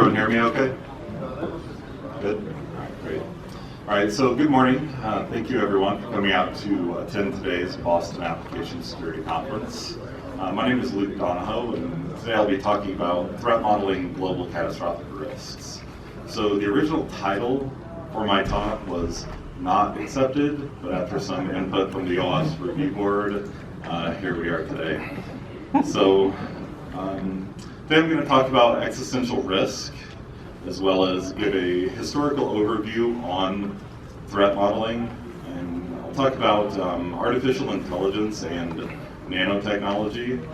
everyone hear me okay? Good? All right, great. All right, so good morning. Thank you everyone for coming out to attend today's Boston Application Security Conference. My name is Luke Donahoe, and today I'll be talking about threat modeling global catastrophic risks. So the original title for my talk was not accepted, but after some input from the OWASP review board, here we are today. So today I'm going to talk about existential risk, as well as give a historical overview on threat modeling, and I'll talk about artificial intelligence and nanotechnology,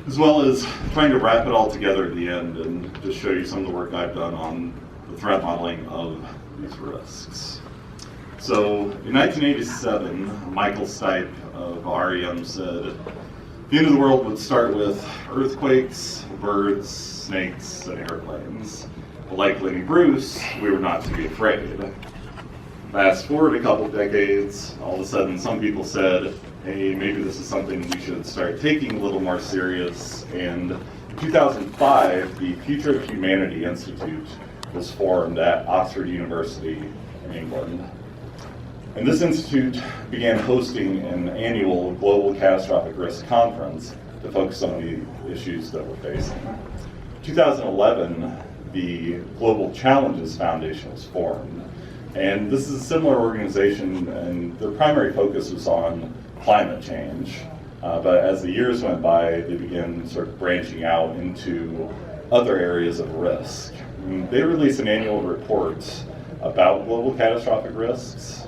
as well as trying to wrap it all together at the end and just show you some of the work I've done on the threat modeling of these risks. So in 1987, Michael Stipe of REM said, the end of the world would start with earthquakes, birds, snakes, and airplanes. But like Lenny Bruce, we were not to be afraid. Fast forward a couple decades, all of a sudden some people said, hey, maybe this is something we should start taking a little more serious. And in 2005, the Future of Humanity Institute was formed at Oxford University in England. And this institute began hosting an annual global catastrophic risk conference to focus on the issues that we're facing. In 2011, the Global Challenges Foundation was formed. And this is a similar organization, and their primary focus was on climate change. But as the years went by, they began sort of branching out into other areas of risk. And they release an annual report about global catastrophic risks.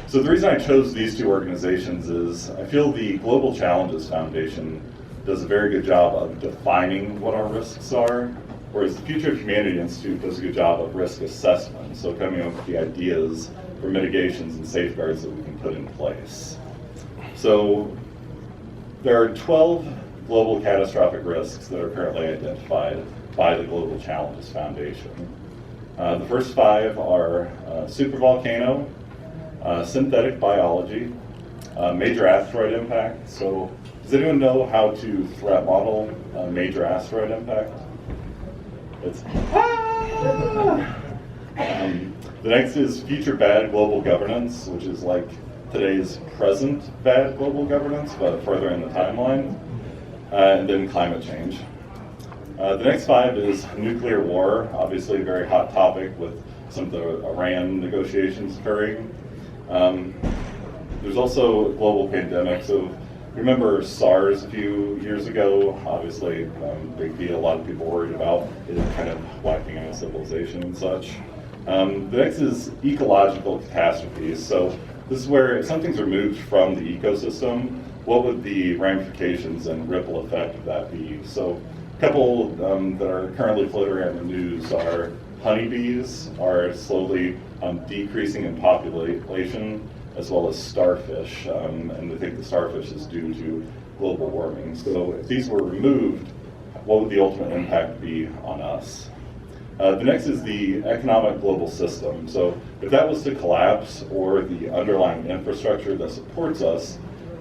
So the reason I chose these two organizations is I feel the Global Challenges Foundation does a very good job of defining what our risks are, whereas the Future of Humanity Institute does a good job of risk assessment, so coming up with the ideas for mitigations and safeguards that we can put in place. So there are 12 global catastrophic risks that are currently identified by the Global Challenges Foundation. The first 5 are supervolcano, synthetic biology, major asteroid impact. So does anyone know how to threat model a major asteroid impact? It's the next is future bad global governance, which is like today's present bad global governance, but further in the timeline, and then climate change. The next 5 is nuclear war, obviously a very hot topic with some of the Iran negotiations occurring. There's also a global pandemic. So remember SARS a few years ago? Obviously, big deal. A lot of people worried about it kind of wiping out civilization and such. The next is ecological catastrophes. So this is where if something's removed from the ecosystem, what would the ramifications and ripple effect of that be? So a couple that are currently floating around the news are honeybees are slowly decreasing in population, as well as starfish, and I think the starfish is due to global warming. So if these were removed, what would the ultimate impact be on us? The next is the economic global system. So if that was to collapse, or the underlying infrastructure that supports us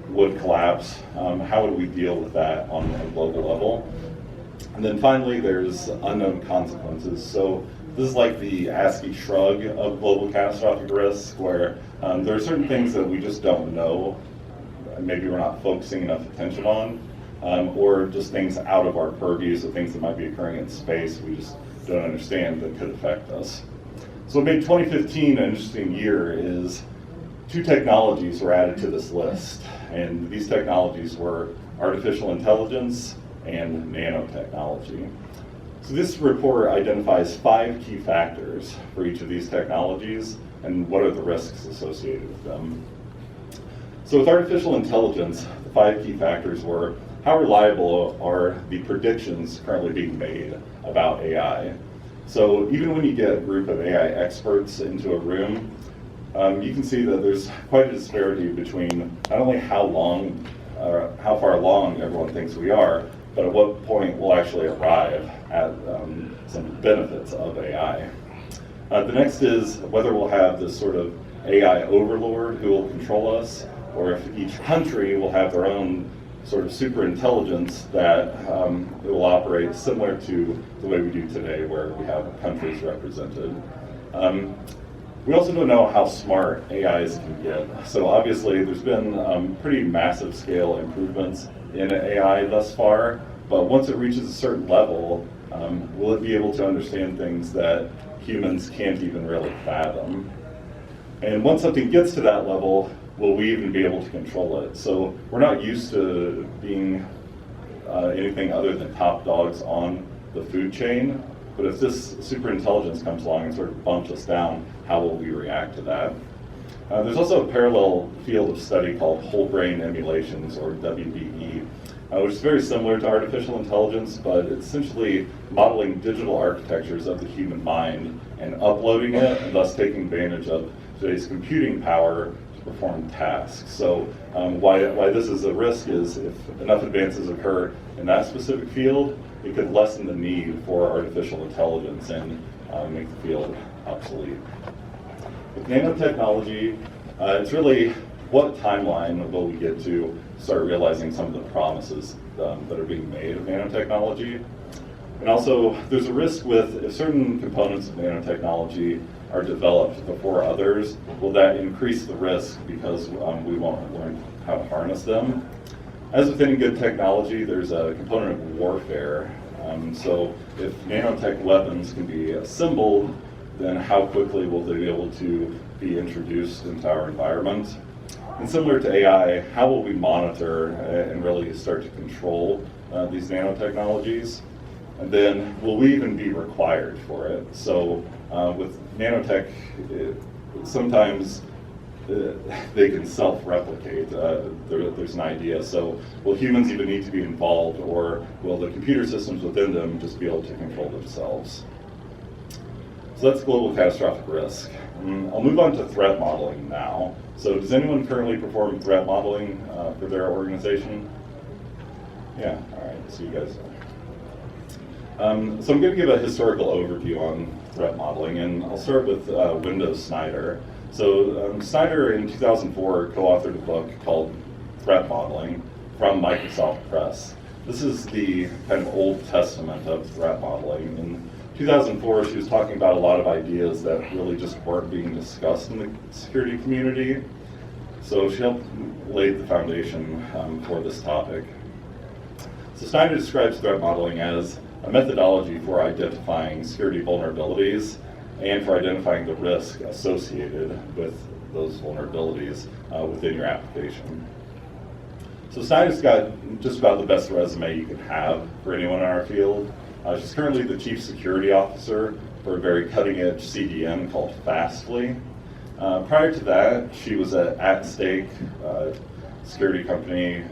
would collapse, how would we deal with that on a global level? And then finally, there's unknown consequences. So this is like the ASCII shrug of global catastrophic risk, where there are certain things that we just don't know, maybe we're not focusing enough attention on, or just things out of our purview, so things that might be occurring in space we just don't understand that could affect us. So what made 2015 an interesting year is 2 technologies were added to this list, and these technologies were artificial intelligence and nanotechnology. So this report identifies 5 key factors for each of these technologies and what are the risks associated with them. So with artificial intelligence, the 5 key factors were how reliable are the predictions currently being made about AI. So even when you get a group of AI experts into a room, you can see that there's quite a disparity between not only how far along everyone thinks we are, but at what point we'll actually arrive at some benefits of AI. The next is whether we'll have this sort of AI overlord who will control us, or if each country will have their own sort of super intelligence that it will operate similar to the way we do today, where we have countries represented. We also don't know how smart AIs can get. So obviously there's been pretty massive scale improvements in AI thus far, but once it reaches a certain level, will it be able to understand things that humans can't even really fathom? And once something gets to that level, will we even be able to control it? So we're not used to being anything other than top dogs on the food chain, but if this superintelligence comes along and sort of bumps us down, how will we react to that? There's also a parallel field of study called whole brain emulations, or WBE, which is very similar to artificial intelligence, but it's essentially modeling digital architectures of the human mind and uploading it, and thus taking advantage of today's computing power to perform tasks. So why this is a risk is if enough advances occur in that specific field, it could lessen the need for artificial intelligence and make the field obsolete. With nanotechnology, it's really what timeline will we get to start realizing some of the promises that are being made of nanotechnology. And also, there's a risk with if certain components of nanotechnology are developed before others, will that increase the risk because we won't learn how to harness them? As with any good technology, there's a component of warfare. So if nanotech weapons can be assembled, then how quickly will they be able to be introduced into our environment? And similar to AI, how will we monitor and really start to control these nanotechnologies? And then will we even be required for it? So with nanotech, sometimes they can self-replicate. There's an idea. So will humans even need to be involved, or will the computer systems within them just be able to control themselves? So that's global catastrophic risk. I'll move on to threat modeling now. So does anyone currently perform threat modeling for their organization? Yeah, all right, so you guys are. So I'm going to give a historical overview on threat modeling, and I'll start with Windows Snyder. So Snyder in 2004 co-authored a book called Threat Modeling from Microsoft Press. This is the kind of Old Testament of threat modeling. In 2004, she was talking about a lot of ideas that really just weren't being discussed in the security community. So she helped lay the foundation for this topic. So Snyder describes threat modeling as a methodology for identifying security vulnerabilities and for identifying the risk associated with those vulnerabilities within your application. So Snyder's got just about the best resume you can have for anyone in our field. She's currently the Chief Security Officer for a very cutting-edge CDN called Fastly. Prior to that, she was at Stake, security company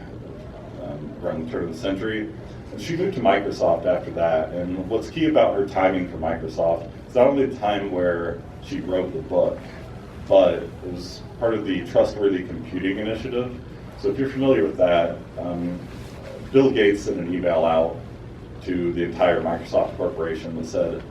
around the turn of the century. And she moved to Microsoft after that, and what's key about her timing for Microsoft is not only the time where she wrote the book, but it was part of the Trustworthy Computing Initiative. So if you're familiar with that, Bill Gates sent an email out to the entire Microsoft corporation that said,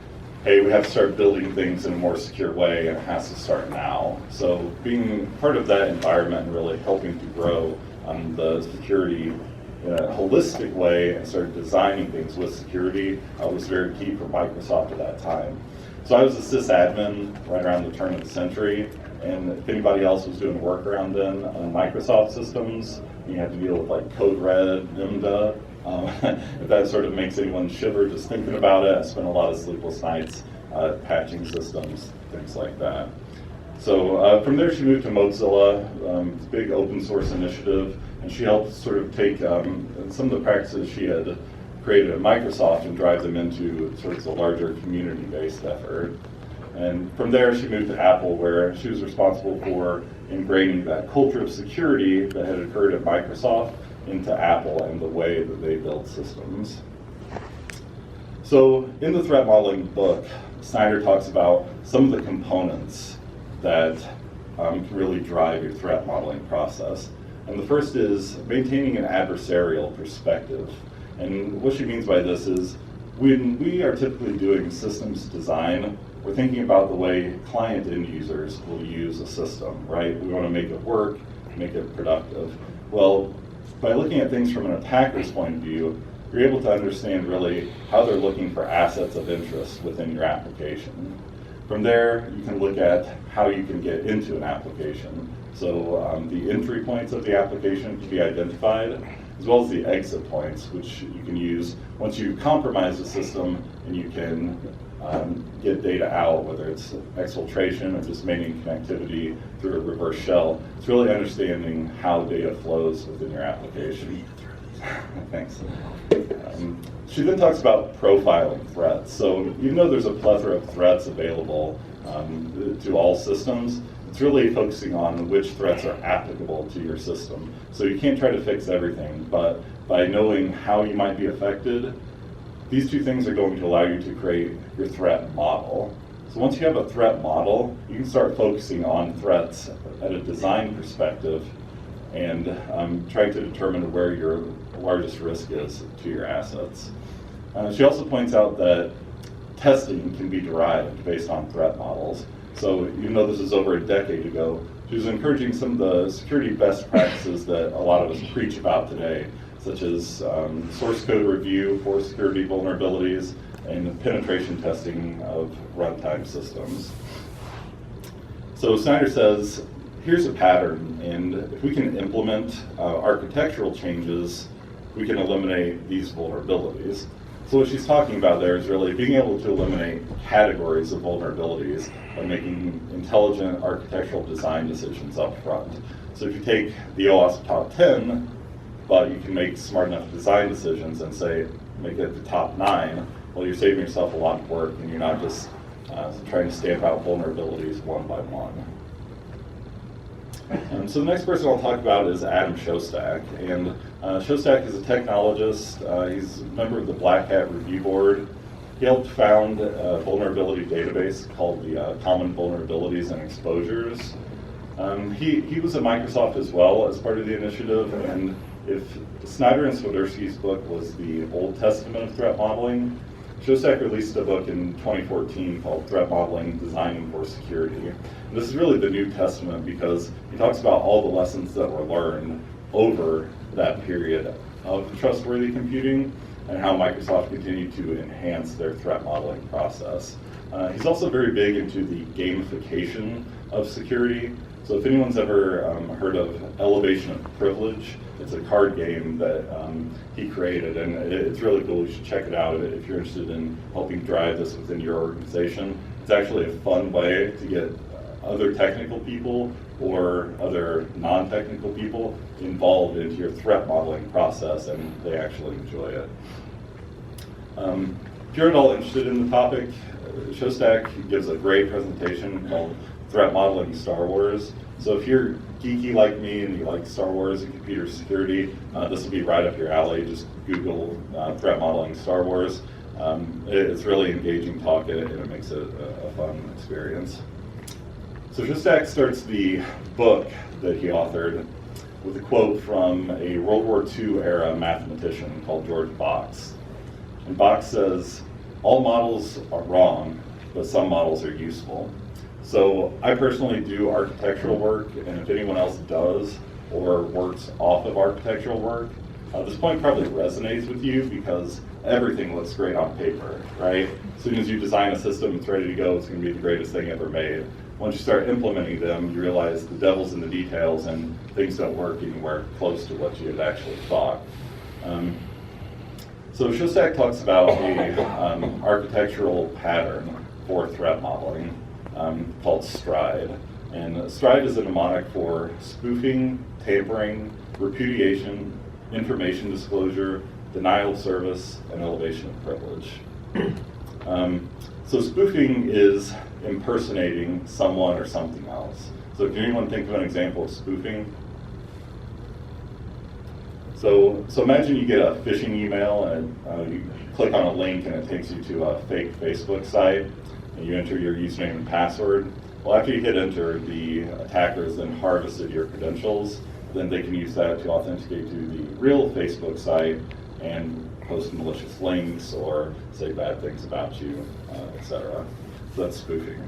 hey, we have to start building things in a more secure way, and it has to start now. So being part of that environment and really helping to grow the security in a holistic way and start designing things with security was very key for Microsoft at that time. So I was a sysadmin right around the turn of the century, and if anybody else was doing work around then on Microsoft systems, you had to deal with like Code Red, NIMDA. If that sort of makes anyone shiver just thinking about it, I spent a lot of sleepless nights patching systems, things like that. So from there she moved to Mozilla, big open source initiative, and she helped sort of take some of the practices she had created at Microsoft and drive them into sort of a larger community-based effort. And from there she moved to Apple, where she was responsible for ingraining that culture of security that had occurred at Microsoft into Apple and the way that they build systems. So in the threat modeling book, Snyder talks about some of the components that can really drive your threat modeling process. And the first is maintaining an adversarial perspective. And what she means by this is when we are typically doing systems design, we're thinking about the way client end users will use a system, right? We want to make it work, make it productive. Well, by looking at things from an attacker's point of view, you're able to understand really how they're looking for assets of interest within your application. From there, you can look at how you can get into an application. So the entry points of the application can be identified, as well as the exit points, which you can use once you compromise the system and you can get data out, whether it's exfiltration or just maintaining connectivity through a reverse shell. It's really understanding how data flows within your application. Thanks. She then talks about profiling threats. So even though there's a plethora of threats available to all systems, it's really focusing on which threats are applicable to your system. So you can't try to fix everything, but by knowing how you might be affected, these two things are going to allow you to create your threat model. So once you have a threat model, you can start focusing on threats at a design perspective and trying to determine where your largest risk is to your assets. She also points out that testing can be derived based on threat models. So even though this is over a decade ago, she was encouraging some of the security best practices that a lot of us preach about today, such as source code review for security vulnerabilities and penetration testing of runtime systems. So Snyder says, here's a pattern, and if we can implement architectural changes, we can eliminate these vulnerabilities. So what she's talking about there is really being able to eliminate categories of vulnerabilities by making intelligent architectural design decisions up front. So if you take the OWASP top 10, but you can make smart enough design decisions and say, make it the top 9, well, you're saving yourself a lot of work and you're not just trying to stamp out vulnerabilities one by one. So the next person I'll talk about is Adam Shostak, and Shostak is a technologist. He's a member of the Black Hat Review Board. He helped found a vulnerability database called the Common Vulnerabilities and Exposures. He was at Microsoft as well as part of the initiative, and if Snyder and Swiderski's book was the Old Testament of threat modeling, Shostak released a book in 2014 called Threat Modeling, Designing for Security. And this is really the New Testament because he talks about all the lessons that were learned over that period of trustworthy computing and how Microsoft continued to enhance their threat modeling process. He's also very big into the gamification of security. So if anyone's ever heard of Elevation of Privilege, it's a card game that he created, and it's really cool. You should check it out if you're interested in helping drive this within your organization. It's actually a fun way to get other technical people or other non-technical people involved into your threat modeling process, and they actually enjoy it. If you're at all interested in the topic, Shostak gives a great presentation called Threat Modeling Star Wars. So if you're geeky like me and you like Star Wars and computer security, this will be right up your alley. Just Google Threat Modeling Star Wars. It's really engaging talk and it makes it a fun experience. So Shostak starts the book that he authored with a quote from a World War II era mathematician called George Box. And Box says, all models are wrong, but some models are useful. So I personally do architectural work, and if anyone else does or works off of architectural work, this point probably resonates with you because everything looks great on paper, right? As soon as you design a system, it's ready to go, it's going to be the greatest thing ever made. Once you start implementing them, you realize the devil's in the details and things don't work anywhere close to what you had actually thought. So Shostak talks about an architectural pattern for threat modeling called STRIDE. And STRIDE is a mnemonic for spoofing, tampering, repudiation, information disclosure, denial of service, and elevation of privilege. So spoofing is impersonating someone or something else. So can anyone think of an example of spoofing? So imagine you get a phishing email and you click on a link and it takes you to a fake Facebook site and you enter your username and password. Well, after you hit enter, the attackers then harvested your credentials. Then they can use that to authenticate to the real Facebook site and post malicious links or say bad things about you, etc. So that's spoofing.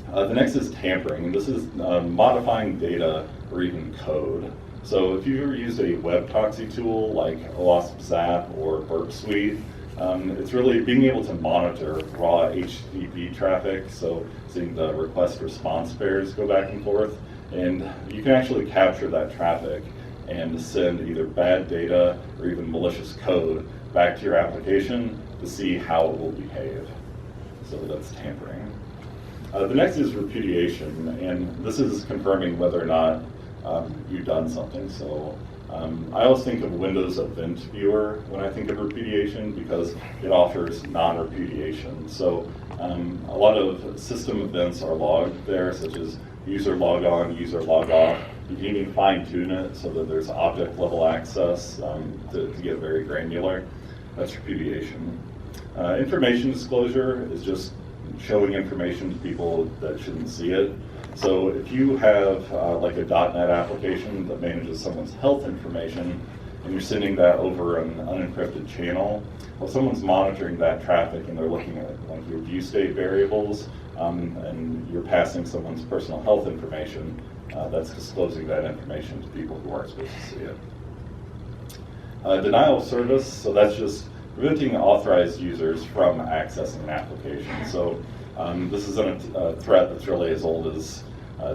The next is tampering. This is modifying data or even code. So if you've ever used a web proxy tool like OWASP Zap or Burp Suite, it's really being able to monitor raw HTTP traffic, so seeing the request response pairs go back and forth, and you can actually capture that traffic and send either bad data or even malicious code back to your application to see how it will behave. So that's tampering. The next is repudiation, and this is confirming whether or not you've done something. So I always think of Windows Event Viewer when I think of repudiation because it offers non-repudiation. So a lot of system events are logged there, such as user log on, user log off. You can even fine tune it so that there's object level access to get very granular. That's repudiation. Information disclosure is just showing information to people that shouldn't see it. So if you have like a .NET application that manages someone's health information and you're sending that over an unencrypted channel, well, someone's monitoring that traffic and they're looking at like your view state variables and you're passing someone's personal health information, that's disclosing that information to people who aren't supposed to see it. Denial of service, so that's just preventing authorized users from accessing an application. So this is a threat that's really as old as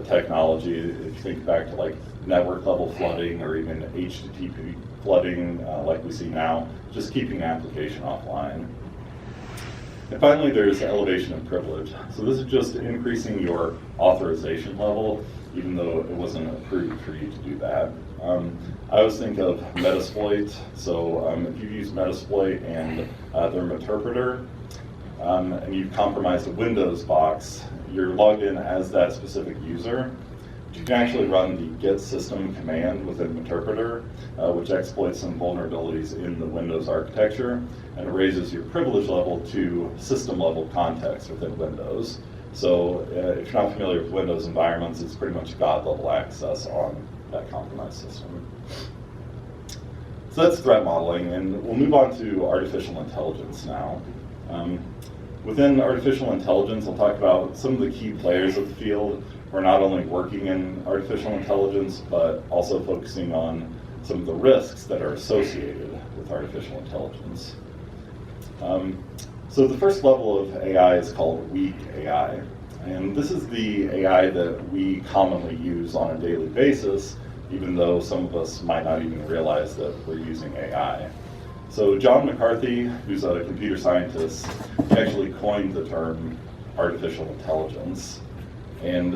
technology. If you think back to like network level flooding or even HTTP flooding like we see now, just keeping the application offline. And finally, there's elevation of privilege. So this is just increasing your authorization level, even though it wasn't approved for you to do that. I always think of Metasploit. So if you use Metasploit and their interpreter, and you've compromised a Windows box, you're logged in as that specific user. You can actually run the get system command within interpreter, which exploits some vulnerabilities in the Windows architecture and raises your privilege level to system level context within Windows. So if you're not familiar with Windows environments, it's pretty much God level access on that compromised system. So that's threat modeling, and we'll move on to artificial intelligence now. Within artificial intelligence, I'll talk about some of the key players of the field who are not only working in artificial intelligence, but also focusing on some of the risks that are associated with artificial intelligence. So the first level of AI is called weak AI. And this is the AI that we commonly use on a daily basis, even though some of us might not even realize that we're using AI. So John McCarthy, who's a computer scientist, actually coined the term artificial intelligence. And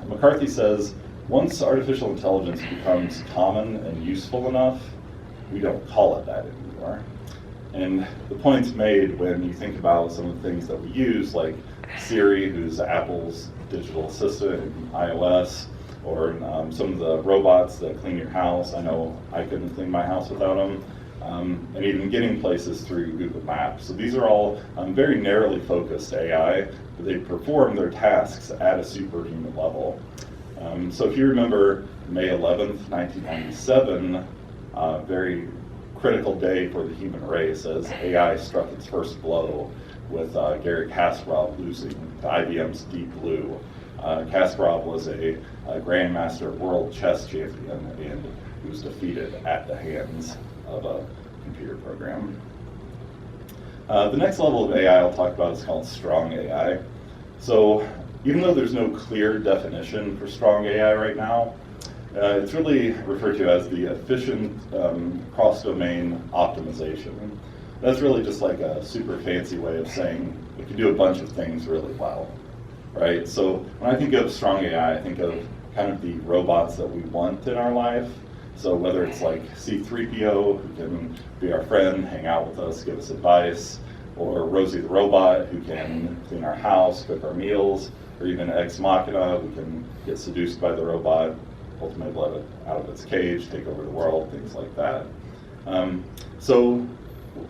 McCarthy says, once artificial intelligence becomes common and useful enough, we don't call it that anymore. And the point's made when you think about some of the things that we use, like Siri, who's Apple's digital assistant in iOS, or some of the robots that clean your house. I know I couldn't clean my house without them. And even getting places through Google Maps. So these are all very narrowly focused AI, but they perform their tasks at a superhuman level. So if you remember May 11th, 1997, very critical day for the human race as AI struck its first blow with Garry Kasparov losing to IBM's Deep Blue. Kasparov was a Grandmaster World Chess Champion and he was defeated at the hands of a computer program. The next level of AI I'll talk about is called strong AI. So even though there's no clear definition for strong AI right now, it's really referred to as the efficient cross-domain optimization. That's really just like a super fancy way of saying it can do a bunch of things really well, right? So when I think of strong AI, I think of kind of the robots that we want in our life. So whether it's like C-3PO, who can be our friend, hang out with us, give us advice, or Rosie the robot, who can clean our house, cook our meals, or even Ex Machina, who can get seduced by the robot, ultimately let it out of its cage, take over the world, things like that. So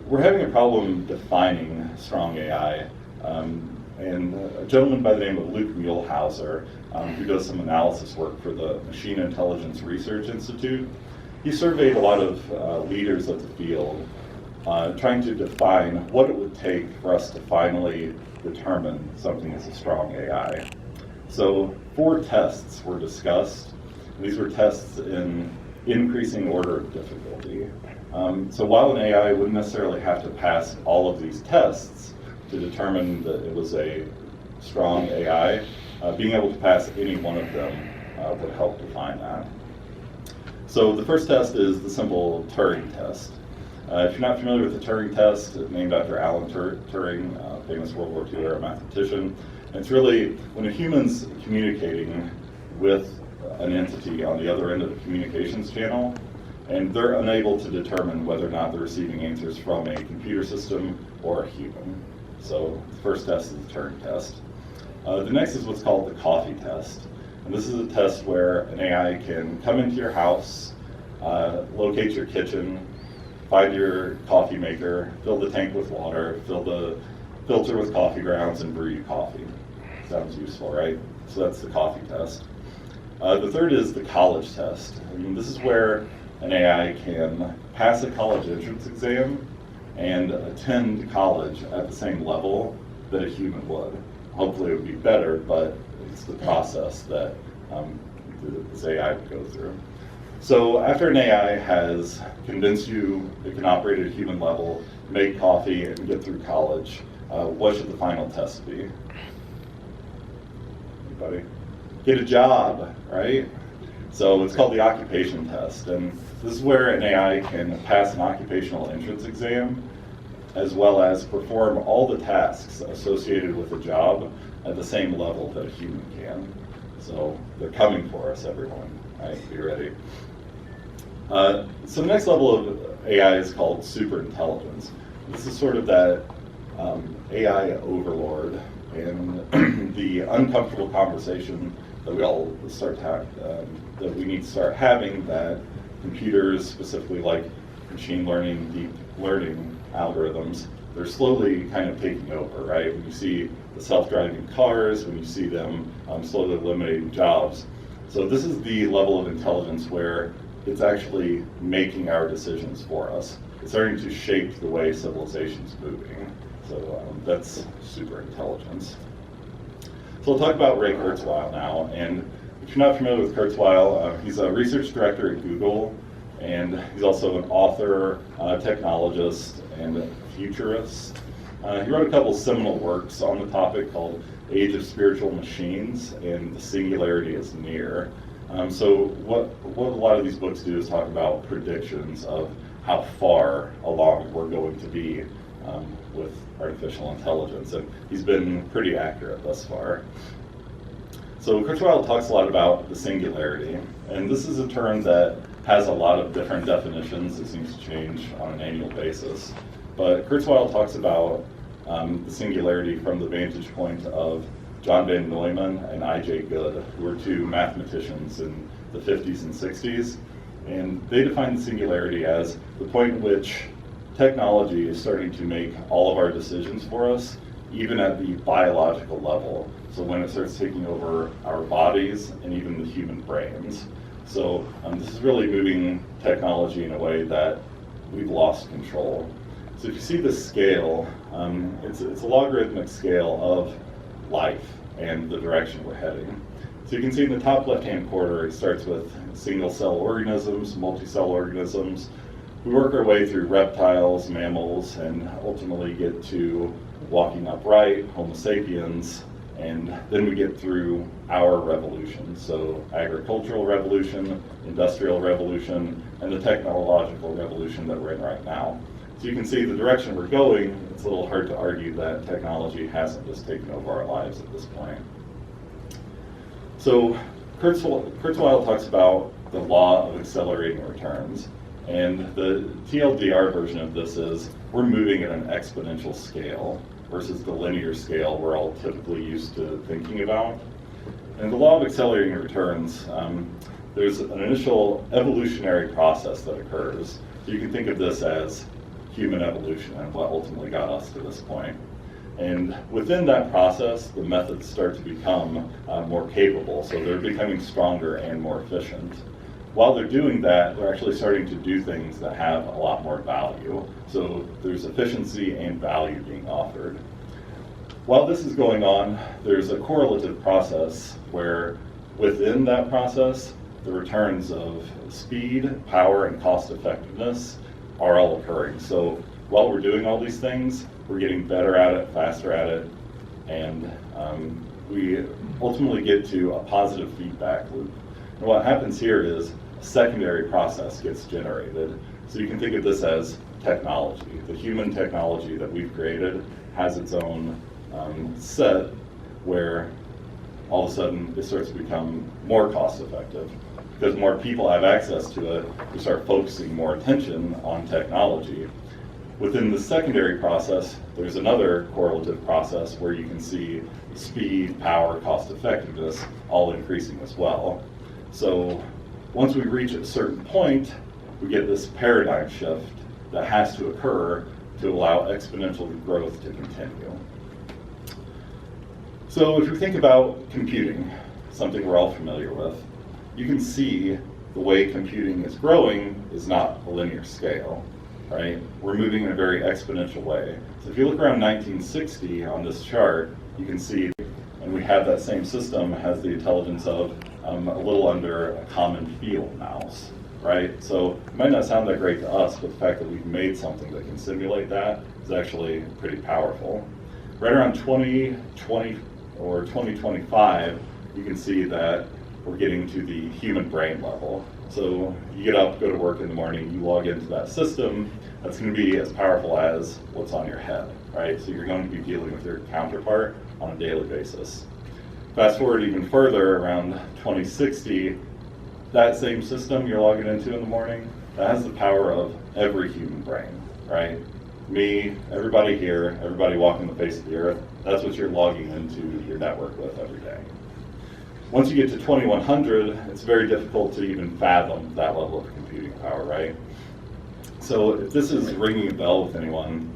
we're having a problem defining strong AI. And a gentleman by the name of Luke Muehlhauser, who does some analysis work for the Machine Intelligence Research Institute, he surveyed a lot of leaders of the field, trying to define what it would take for us to finally determine something as a strong AI. So 4 tests were discussed. These were tests in increasing order of difficulty. So while an AI wouldn't necessarily have to pass all of these tests to determine that it was a strong AI, being able to pass any one of them would help define that. So the first test is the simple Turing test. If you're not familiar with the Turing test, it's named after Alan Turing, famous World War II era mathematician. And it's really when a human's communicating with an entity on the other end of the communications channel, and they're unable to determine whether or not they're receiving answers from a computer system or a human. So the first test is the Turing test. The next is what's called the coffee test. And this is a test where an AI can come into your house, locate your kitchen, find your coffee maker, fill the tank with water, fill the filter with coffee grounds, and brew you coffee. Sounds useful, right? So that's the coffee test. The third is the college test. And this is where an AI can pass a college entrance exam and attend college at the same level that a human would. Hopefully it would be better, but it's the process that this AI would go through. So after an AI has convinced you it can operate at a human level, make coffee, and get through college, what should the final test be? Anybody? Get a job, right? So it's called the occupation test, and this is where an AI can pass an occupational entrance exam as well as perform all the tasks associated with a job at the same level that a human can. So they're coming for us, everyone. Right? Be ready. So the next level of AI is called superintelligence. This is sort of that AI overlord and the uncomfortable conversation that we all start to have, that we need to start having, that computers, specifically like machine learning, deep learning algorithms, they're slowly kind of taking over, right? When you see the self-driving cars, when you see them slowly eliminating jobs. So this is the level of intelligence where it's actually making our decisions for us. It's starting to shape the way civilization's moving. So that's super intelligence. So we'll talk about Ray Kurzweil now. And if you're not familiar with Kurzweil, he's a research director at Google, and he's also an author, technologist, and futurist. He wrote a couple seminal works on the topic called Age of Spiritual Machines and The Singularity is Near. So what a lot of these books do is talk about predictions of how far along we're going to be with artificial intelligence, and he's been pretty accurate thus far. So Kurzweil talks a lot about the singularity, and this is a term that has a lot of different definitions. It seems to change on an annual basis. But Kurzweil talks about the singularity from the vantage point of John von Neumann and I.J. Good, who were two mathematicians in the 50s and 60s. And they defined the singularity as the point at which technology is starting to make all of our decisions for us, even at the biological level. So when it starts taking over our bodies and even the human brains. So this is really moving technology in a way that we've lost control. So if you see this scale, it's a logarithmic scale of life and the direction we're heading. So you can see in the top left-hand corner, it starts with single-cell organisms, multi-cell organisms. We work our way through reptiles, mammals, and ultimately get to walking upright, Homo sapiens, and then we get through our revolution. So agricultural revolution, industrial revolution, and the technological revolution that we're in right now. So you can see the direction we're going. It's a little hard to argue that technology hasn't just taken over our lives at this point. So Kurzweil talks about the law of accelerating returns. And the TLDR version of this is we're moving at an exponential scale versus the linear scale we're all typically used to thinking about. And the law of accelerating returns, there's an initial evolutionary process that occurs. So you can think of this as human evolution and what ultimately got us to this point. And within that process, the methods start to become more capable. So they're becoming stronger and more efficient. While they're doing that, they're actually starting to do things that have a lot more value. So there's efficiency and value being offered. While this is going on, there's a correlative process where within that process, the returns of speed, power, and cost effectiveness are all occurring. So while we're doing all these things, we're getting better at it, faster at it, and we ultimately get to a positive feedback loop. And what happens here is a secondary process gets generated. So you can think of this as technology. The human technology that we've created has its own set where all of a sudden it starts to become more cost effective. Because more people have access to it, we start focusing more attention on technology. Within the secondary process, there's another correlative process where you can see speed, power, cost effectiveness all increasing as well. So once we reach a certain point, we get this paradigm shift that has to occur to allow exponential growth to continue. So if you think about computing, something we're all familiar with, you can see the way computing is growing is not a linear scale, right? We're moving in a very exponential way. So if you look around 1960 on this chart, you can see, and we have that same system has the intelligence of a little under a common field mouse, right? So it might not sound that great to us, but the fact that we've made something that can simulate that is actually pretty powerful. Right around 2020 or 2025, you can see that we're getting to the human brain level. So you get up, go to work in the morning, you log into that system, that's going to be as powerful as what's on your head, right? So you're going to be dealing with your counterpart on a daily basis. Fast forward even further, around 2060, that same system you're logging into in the morning, that has the power of every human brain, right? Me, everybody here, everybody walking the face of the earth, that's what you're logging into your network with every day. Once you get to 2100, it's very difficult to even fathom that level of computing power, right? So if this is ringing a bell with anyone,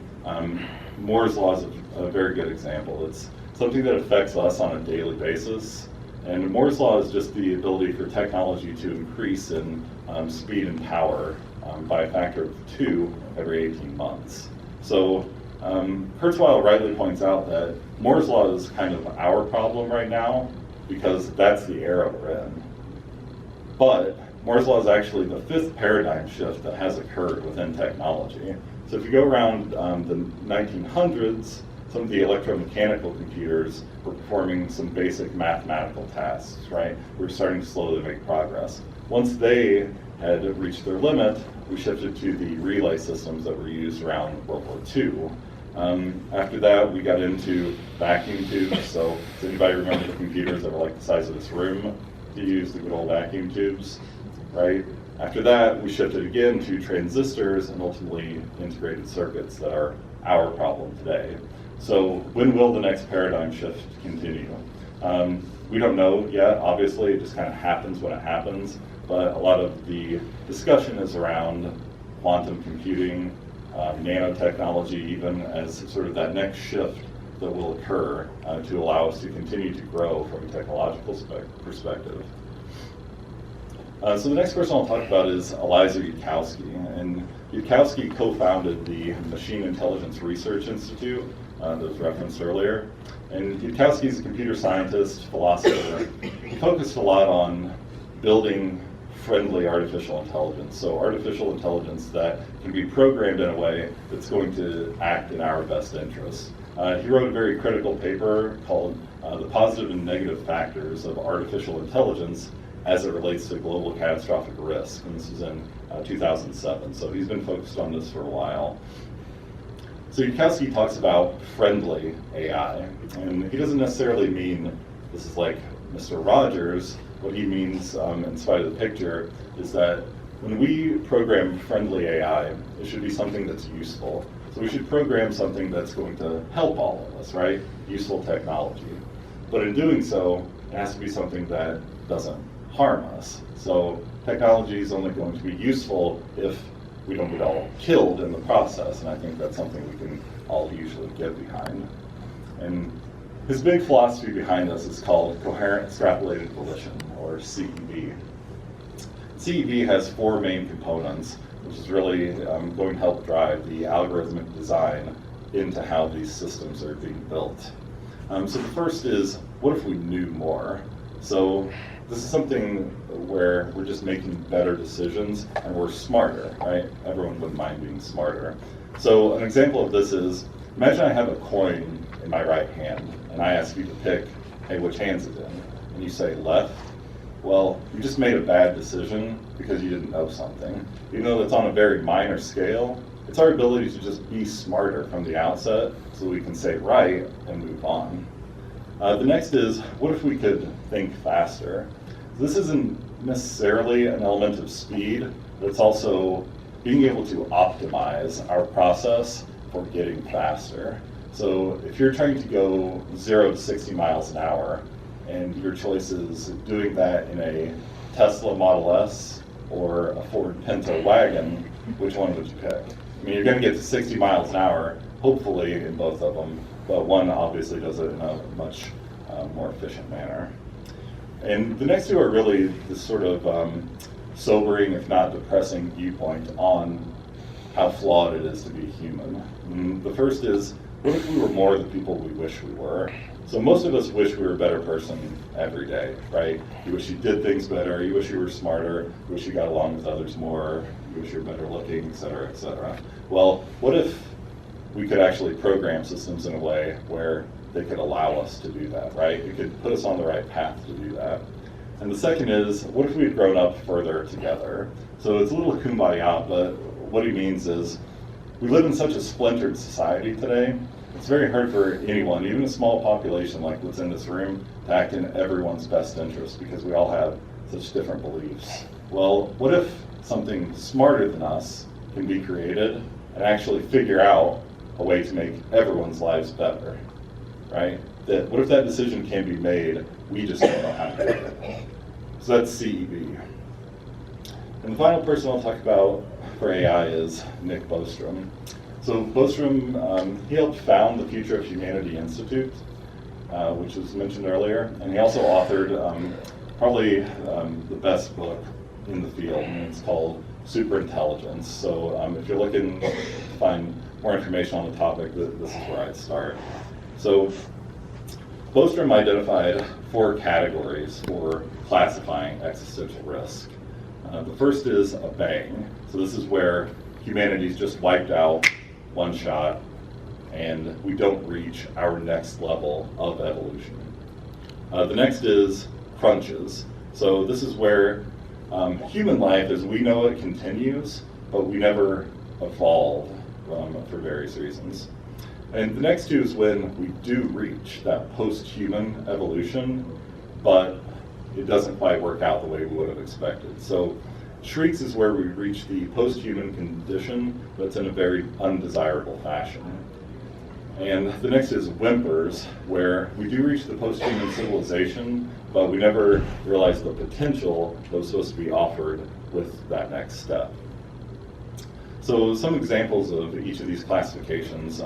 Moore's Law is a very good example. It's something that affects us on a daily basis. And Moore's Law is just the ability for technology to increase in speed and power by a factor of 2 every 18 months. So Kurzweil rightly points out that Moore's Law is kind of our problem right now because that's the era we're in. But Moore's Law is actually the 5th paradigm shift that has occurred within technology. So if you go around the 1900s, some of the electromechanical computers were performing some basic mathematical tasks, right? We were starting to slowly make progress. Once they had reached their limit, we shifted to the relay systems that were used around World War II. After that, we got into vacuum tubes. So does anybody remember the computers that were like the size of this room to use the good old vacuum tubes, right? After that, we shifted again to transistors and ultimately integrated circuits that are our problem today. So when will the next paradigm shift continue? We don't know yet. Obviously, it just kind of happens when it happens. But a lot of the discussion is around quantum computing, nanotechnology, even as sort of that next shift that will occur to allow us to continue to grow from a technological perspective. So the next person I'll talk about is Eliezer Yudkowsky. And Yudkowsky co-founded the Machine Intelligence Research Institute that was referenced earlier. And Yudkowsky is a computer scientist, philosopher. He focused a lot on building friendly artificial intelligence. So artificial intelligence that can be programmed in a way that's going to act in our best interests. He wrote a very critical paper called The Positive and Negative Factors of Artificial Intelligence as it relates to global catastrophic risk. And this was in 2007. So he's been focused on this for a while. So Yudkowsky talks about friendly AI. And he doesn't necessarily mean this is like Mr. Rogers. What he means, in spite of the picture, is that when we program friendly AI, it should be something that's useful. So we should program something that's going to help all of us, right? Useful technology. But in doing so, it has to be something that doesn't harm us. So technology is only going to be useful if we don't get all killed in the process, and I think that's something we can all usually get behind. And his big philosophy behind this is called Coherent Extrapolated Volition, or CEV. CEV has 4 main components, which is really going to help drive the algorithmic design into how these systems are being built. So the first is, what if we knew more? So this is something where we're just making better decisions and we're smarter, right? Everyone wouldn't mind being smarter. So an example of this is, imagine I have a coin in my right hand and I ask you to pick, hey, which hand's it in? And you say left. Well, you just made a bad decision because you didn't know something. Even though it's on a very minor scale, it's our ability to just be smarter from the outset so we can say right and move on. The next is, what if we could think faster? This isn't necessarily an element of speed, but it's also being able to optimize our process for getting faster. So if you're trying to go 0 to 60 miles an hour, and your choice is doing that in a Tesla Model S or a Ford Pinto wagon, which one would you pick? I mean, you're going to get to 60 miles an hour, hopefully in both of them, but one obviously does it in a much more efficient manner. And the next two are really this sort of sobering, if not depressing, viewpoint on how flawed it is to be human. And the first is, what if we were more the people we wish we were? So most of us wish we were a better person every day, right? You wish you did things better, you wish you were smarter, you wish you got along with others more, you wish you were better looking, et cetera, et cetera. Well, what if we could actually program systems in a way where they could allow us to do that, right? It could put us on the right path to do that. And the second is, what if we had grown up further together? So it's a little kumbaya, but what he means is, we live in such a splintered society today. It's very hard for anyone, even a small population like what's in this room, to act in everyone's best interest because we all have such different beliefs. Well, what if something smarter than us can be created and actually figure out a way to make everyone's lives better, right? What if that decision can be made, we just don't know how to do it? So that's CEB. And the final person I'll talk about for AI is Nick Bostrom. So Bostrom, he helped found the Future of Humanity Institute, which was mentioned earlier, and he also authored probably the best book in the field, and it's called Superintelligence. So if you're looking to find more information on the topic, this is where I'd start. So Bostrom identified 4 categories for classifying existential risk. The first is a bang. So this is where humanity's just wiped out one shot and we don't reach our next level of evolution. The next is crunches. So this is where human life as we know it continues, but we never evolve for various reasons. And the next two is when we do reach that post-human evolution, but it doesn't quite work out the way we would have expected. So shrieks is where we reach the post-human condition, but it's in a very undesirable fashion. And the next is whimpers, where we do reach the post-human civilization, but we never realize the potential that was supposed to be offered with that next step. So some examples of each of these classifications.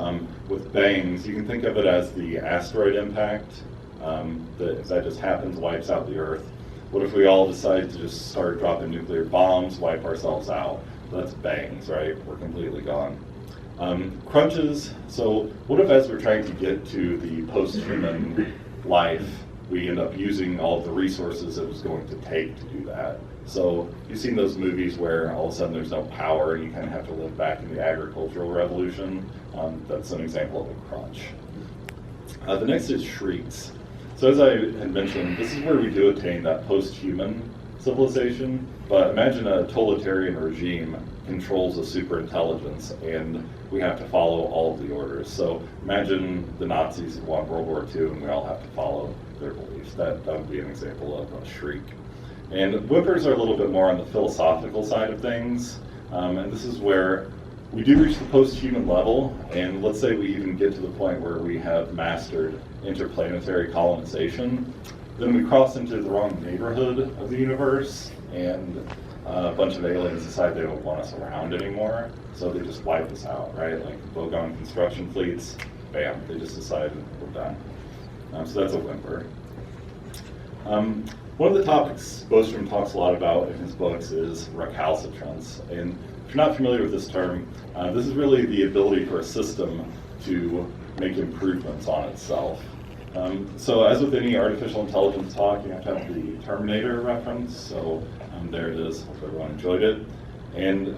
With bangs, you can think of it as the asteroid impact. That just happens, wipes out the Earth. What if we all decide to just start dropping nuclear bombs, wipe ourselves out? That's bangs, right? We're completely gone. Crunches, so what if as we're trying to get to the post-human life, we end up using all of the resources it was going to take to do that? So you've seen those movies where all of a sudden there's no power and you kind of have to live back in the agricultural revolution. That's an example of a crunch. The next is shrieks. So as I had mentioned, this is where we do attain that post-human civilization, but imagine a totalitarian regime controls a superintelligence and we have to follow all of the orders. So imagine the Nazis who won World War II and we all have to follow their beliefs. That would be an example of a shriek. And whimpers are a little bit more on the philosophical side of things, and this is where we do reach the post-human level, and let's say we even get to the point where we have mastered interplanetary colonization, then we cross into the wrong neighborhood of the universe, and a bunch of aliens decide they don't want us around anymore, so they just wipe us out, right? Like Bogon construction fleets, bam, they just decide we're done. So that's a whimper. One of the topics Bostrom talks a lot about in his books is recalcitrance, and if you're not familiar with this term, this is really the ability for a system to make improvements on itself. So as with any artificial intelligence talk, you have to have the Terminator reference. So there it is. Hope everyone enjoyed it. And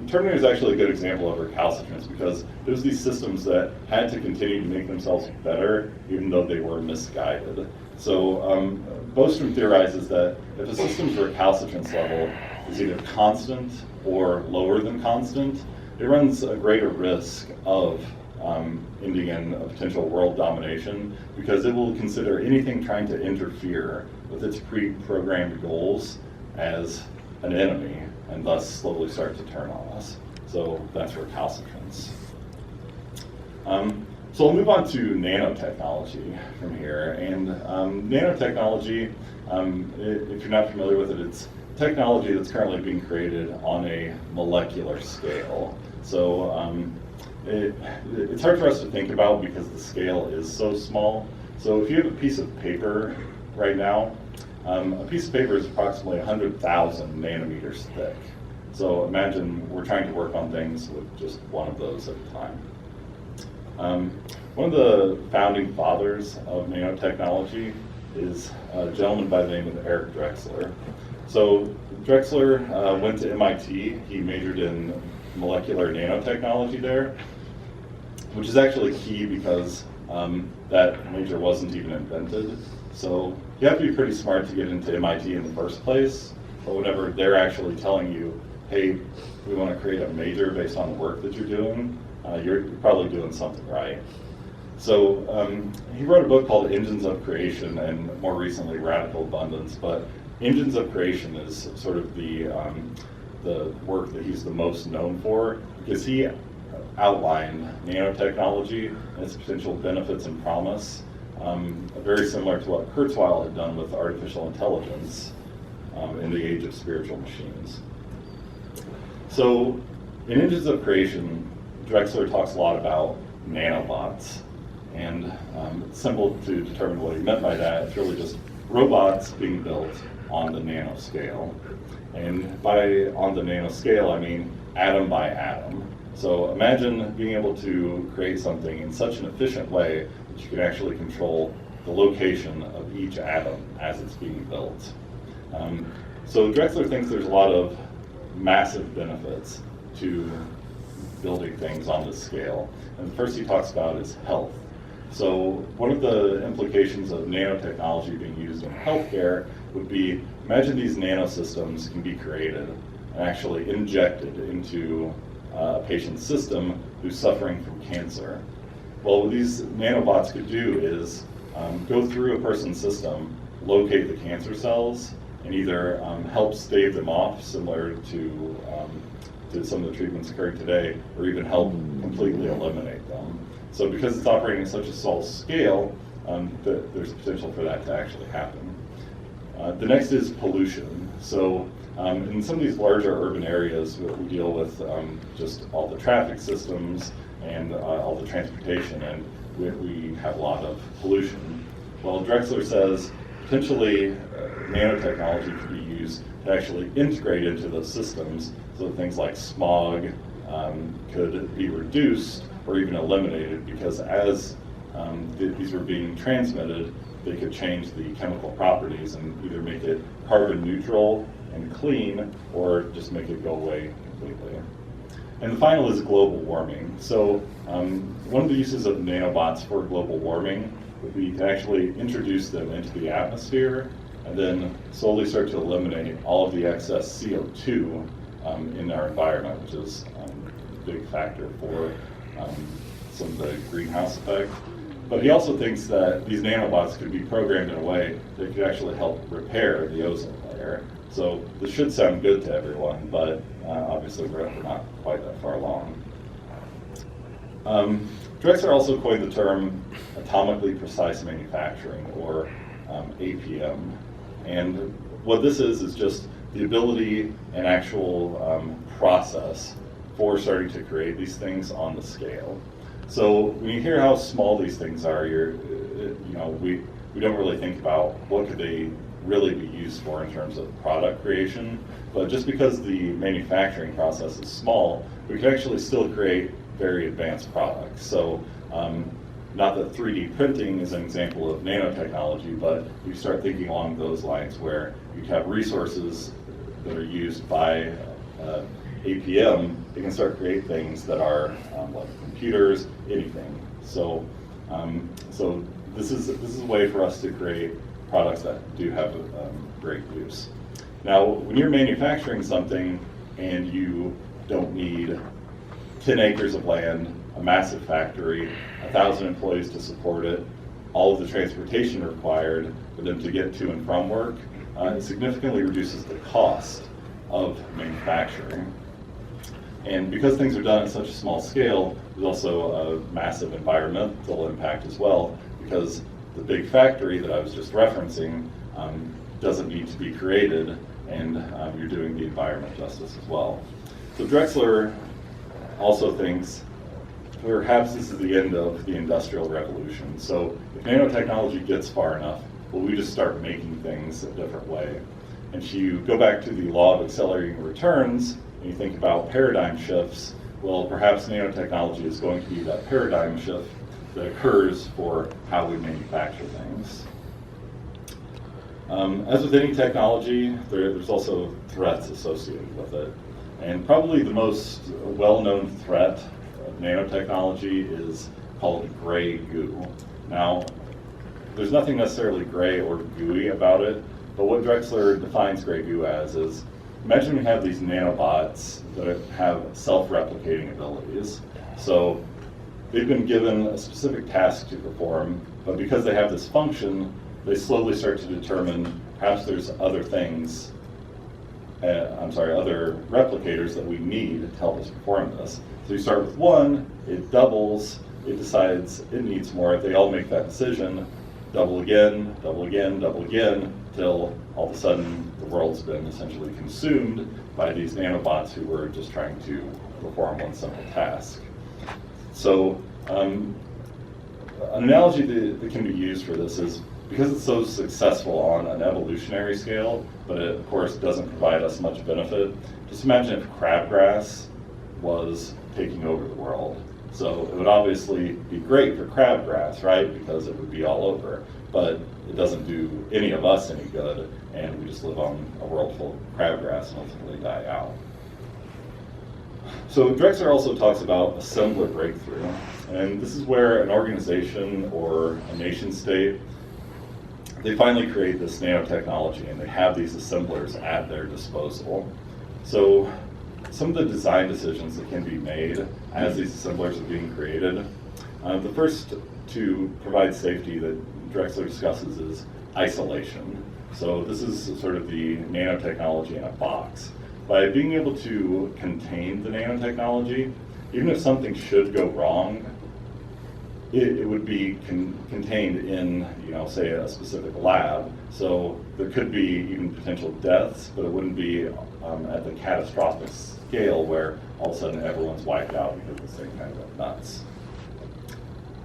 Terminator is actually a good example of recalcitrance because there's these systems that had to continue to make themselves better even though they were misguided. So Bostrom theorizes that if a system's recalcitrance level is either constant or lower than constant, it runs a greater risk of ending in a potential world domination because it will consider anything trying to interfere with its pre-programmed goals as an enemy and thus slowly start to turn on us. So that's recalcitrance. So we'll move on to nanotechnology from here. And nanotechnology, if you're not familiar with it, it's technology that's currently being created on a molecular scale. So it's hard for us to think about because the scale is so small. So if you have a piece of paper right now, a piece of paper is approximately 100,000 nanometers thick. So imagine we're trying to work on things with just one of those at a time. One of the founding fathers of nanotechnology is a gentleman by the name of Eric Drexler. So Drexler went to MIT. He majored in molecular nanotechnology there, which is actually key because that major wasn't even invented. So you have to be pretty smart to get into MIT in the first place, but whenever they're actually telling you, hey, we want to create a major based on the work that you're doing, you're probably doing something right. So he wrote a book called Engines of Creation and more recently Radical Abundance, but Engines of Creation is sort of the work that he's the most known for because he outlined nanotechnology and its potential benefits and promise, very similar to what Kurzweil had done with artificial intelligence in the age of spiritual machines. So in Engines of Creation, Drexler talks a lot about nanobots, and it's simple to determine what he meant by that. It's really just robots being built on the nanoscale. And by on the nanoscale, I mean atom by atom. So imagine being able to create something in such an efficient way that you can actually control the location of each atom as it's being built. So Drexler thinks there's a lot of massive benefits to building things on this scale. And the first he talks about is health. So one of the implications of nanotechnology being used in healthcare would be, imagine these nanosystems can be created and actually injected into a patient's system who's suffering from cancer. Well, what these nanobots could do is go through a person's system, locate the cancer cells, and either help stave them off, similar to some of the treatments occurring today, or even help completely eliminate them. So because it's operating at such a small scale, there's potential for that to actually happen. The next is pollution. So in some of these larger urban areas, we deal with just all the traffic systems and all the transportation, and we have a lot of pollution. Well, Drexler says potentially nanotechnology could be used to actually integrate into those systems so that things like smog could be reduced or even eliminated, because as these were being transmitted, they could change the chemical properties and either make it carbon neutral and clean or just make it go away completely. And the final is global warming. So one of the uses of nanobots for global warming would be to actually introduce them into the atmosphere and then slowly start to eliminate all of the excess CO2 in our environment, which is a big factor for some of the greenhouse effect. But he also thinks that these nanobots could be programmed in a way that could actually help repair the ozone layer. So this should sound good to everyone, but obviously we're not quite that far along. Drexler also coined the term atomically precise manufacturing, or APM. And what this is just the ability and actual process for starting to create these things on the scale. So when you hear how small these things are, we don't really think about what could they really be used for in terms of product creation. But just because the manufacturing process is small, we can actually still create very advanced products. So not that 3D printing is an example of nanotechnology, but you start thinking along those lines where you have resources that are used by APM, they can start to create things that are like computers, anything. So, so this is a way for us to create products that do have great use. Now, when you're manufacturing something and you don't need 10 acres of land, a massive factory, 1,000 employees to support it, all of the transportation required for them to get to and from work, it significantly reduces the cost of manufacturing. And because things are done at such a small scale, there's also a massive environmental impact as well, because the big factory that I was just referencing doesn't need to be created, and you're doing the environment justice as well. So Drexler also thinks perhaps this is the end of the Industrial Revolution. So if nanotechnology gets far enough, will we just start making things a different way? And if you go back to the law of accelerating returns, and you think about paradigm shifts, well, perhaps nanotechnology is going to be that paradigm shift that occurs for how we manufacture things. As with any technology, there's also threats associated with it. And probably the most well-known threat of nanotechnology is called gray goo. Now, there's nothing necessarily gray or gooey about it, but what Drexler defines gray goo as is, imagine we have these nanobots that have self-replicating abilities. So they've been given a specific task to perform, but because they have this function, they slowly start to determine perhaps there's other things, other replicators that we need to help us perform this. So you start with one, it doubles, it decides it needs more, they all make that decision, double again, double again, double again, till all of a sudden the world's been essentially consumed by these nanobots who were just trying to perform one simple task. So an analogy that can be used for this is, because it's so successful on an evolutionary scale, but it of course doesn't provide us much benefit, just imagine if crabgrass was taking over the world. So it would obviously be great for crabgrass, right? Because it would be all over, but it doesn't do any of us any good, and we just live on a world full of crabgrass and ultimately die out. So Drexler also talks about assembler breakthrough, and this is where an organization or a nation state, they finally create this nanotechnology and they have these assemblers at their disposal. So some of the design decisions that can be made as these assemblers are being created, the first to provide safety that Drexler discusses is isolation. So this is sort of the nanotechnology in a box. By being able to contain the nanotechnology, even if something should go wrong, it would be contained in, say a specific lab. So there could be even potential deaths, but it wouldn't be at the catastrophic scale where all of a sudden everyone's wiped out because this thing kind of went nuts.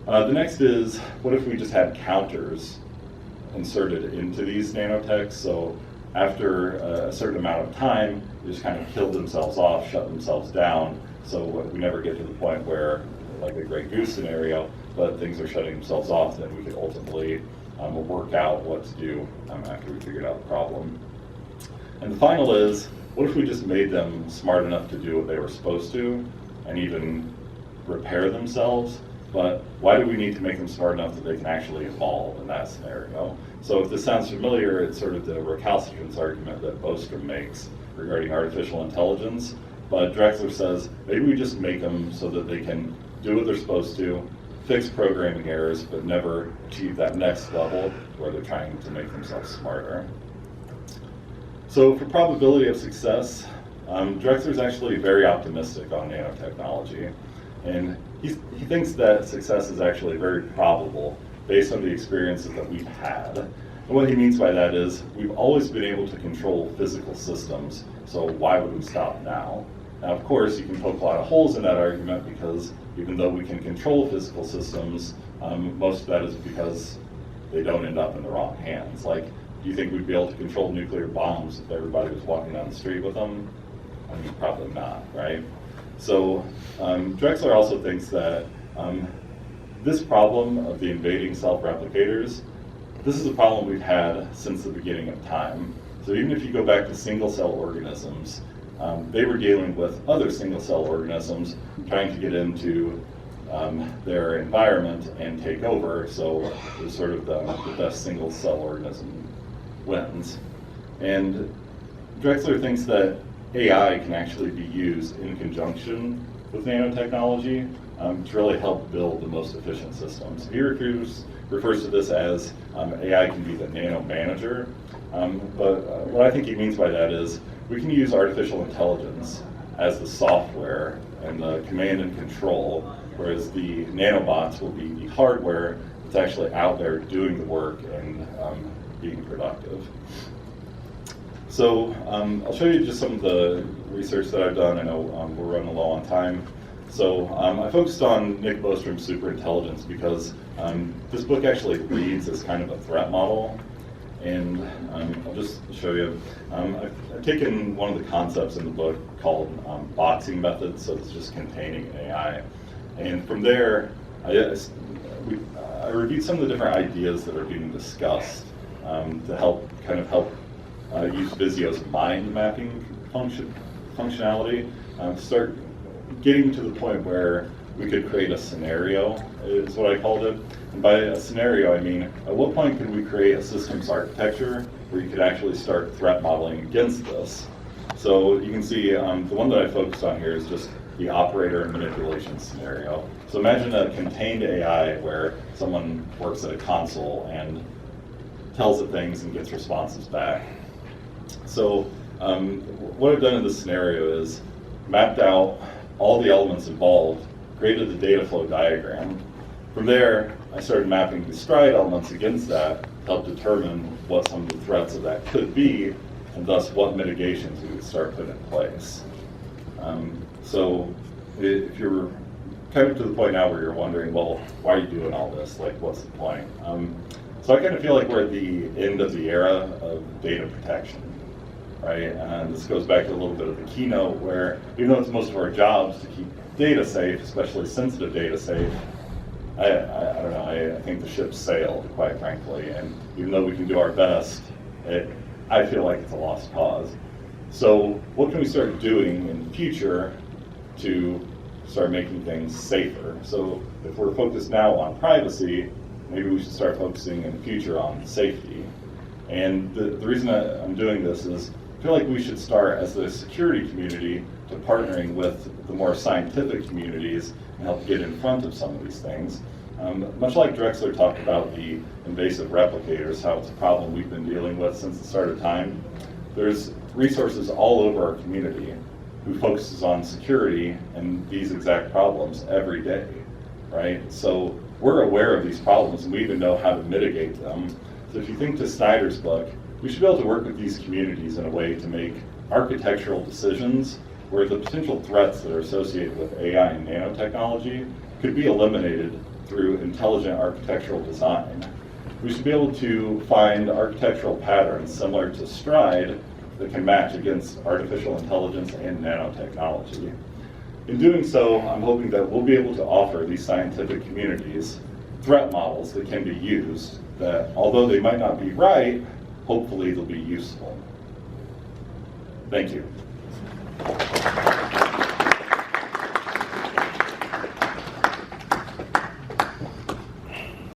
The next is, what if we just had counters inserted into these nanotechs? So after a certain amount of time, they just kind of killed themselves off, shut themselves down, so we never get to the point where, like a gray goose scenario, but things are shutting themselves off, then we could ultimately work out what to do after we figured out the problem. And the final is, what if we just made them smart enough to do what they were supposed to and even repair themselves? But why do we need to make them smart enough that they can actually evolve in that scenario? So if this sounds familiar, it's sort of the recalcitrance argument that Bostrom makes regarding artificial intelligence. But Drexler says, maybe we just make them so that they can do what they're supposed to, fix programming errors, but never achieve that next level where they're trying to make themselves smarter. So for probability of success, Drexler's actually very optimistic on nanotechnology. And he thinks that success is actually very probable based on the experiences that we've had. And what he means by that is, we've always been able to control physical systems, so why would we stop now? Now, of course, you can poke a lot of holes in that argument, because even though we can control physical systems, most of that is because they don't end up in the wrong hands. Like, do you think we'd be able to control nuclear bombs if everybody was walking down the street with them? I mean, probably not, right? So Drexler also thinks that this problem of the invading self-replicators, this is a problem we've had since the beginning of time. So even if you go back to single-cell organisms, they were dealing with other single-cell organisms trying to get into their environment and take over, so it was sort of the best single-cell organism wins. And Drexler thinks that AI can actually be used in conjunction with nanotechnology to really help build the most efficient systems. He refers to this as AI can be the nano manager, but what I think he means by that is we can use artificial intelligence as the software and the command and control, whereas the nanobots will be the hardware that's actually out there doing the work and being productive. So I'll show you just some of the research that I've done. I know we're running low on time. So I focused on Nick Bostrom's superintelligence because this book actually reads as kind of a threat model. And I'll just show you. I've taken one of the concepts in the book called boxing methods, so it's just containing AI. And from there, I reviewed some of the different ideas that are being discussed to help use Visio's mind mapping functionality to start getting to the point where we could create a scenario, is what I called it. And by a scenario, I mean, at what point could we create a systems architecture where you could actually start threat modeling against this? So you can see the one that I focused on here is just the operator and manipulation scenario. So imagine a contained AI where someone works at a console and tells it things and gets responses back. So what I've done in this scenario is mapped out all the elements involved, created the data flow diagram. From there, I started mapping the stride elements against that to help determine what some of the threats of that could be, and thus what mitigations we would start putting in place. So if you're kind of to the point now where you're wondering, well, why are you doing all this? Like, what's the point? So I kind of feel like we're at the end of the era of data protection, right? And this goes back to a little bit of the keynote where, even though it's most of our jobs to keep data safe, especially sensitive data safe, I don't know, I think the ship sailed, quite frankly. And even though we can do our best, I feel like it's a lost cause. So what can we start doing in the future to start making things safer? So if we're focused now on privacy, maybe we should start focusing in the future on safety. And the reason I'm doing this is I feel like we should start as the security community to partnering with the more scientific communities and help get in front of some of these things. Much like Drexler talked about the invasive replicators, how it's a problem we've been dealing with since the start of time, there's resources all over our community who focuses on security and these exact problems every day, right? So we're aware of these problems and we even know how to mitigate them. So if you think to Snyder's book, we should be able to work with these communities in a way to make architectural decisions where the potential threats that are associated with AI and nanotechnology could be eliminated through intelligent architectural design. We should be able to find architectural patterns similar to Stride that can match against artificial intelligence and nanotechnology. In doing so, I'm hoping that we'll be able to offer these scientific communities threat models that can be used that, although they might not be right, hopefully they'll be useful. Thank you.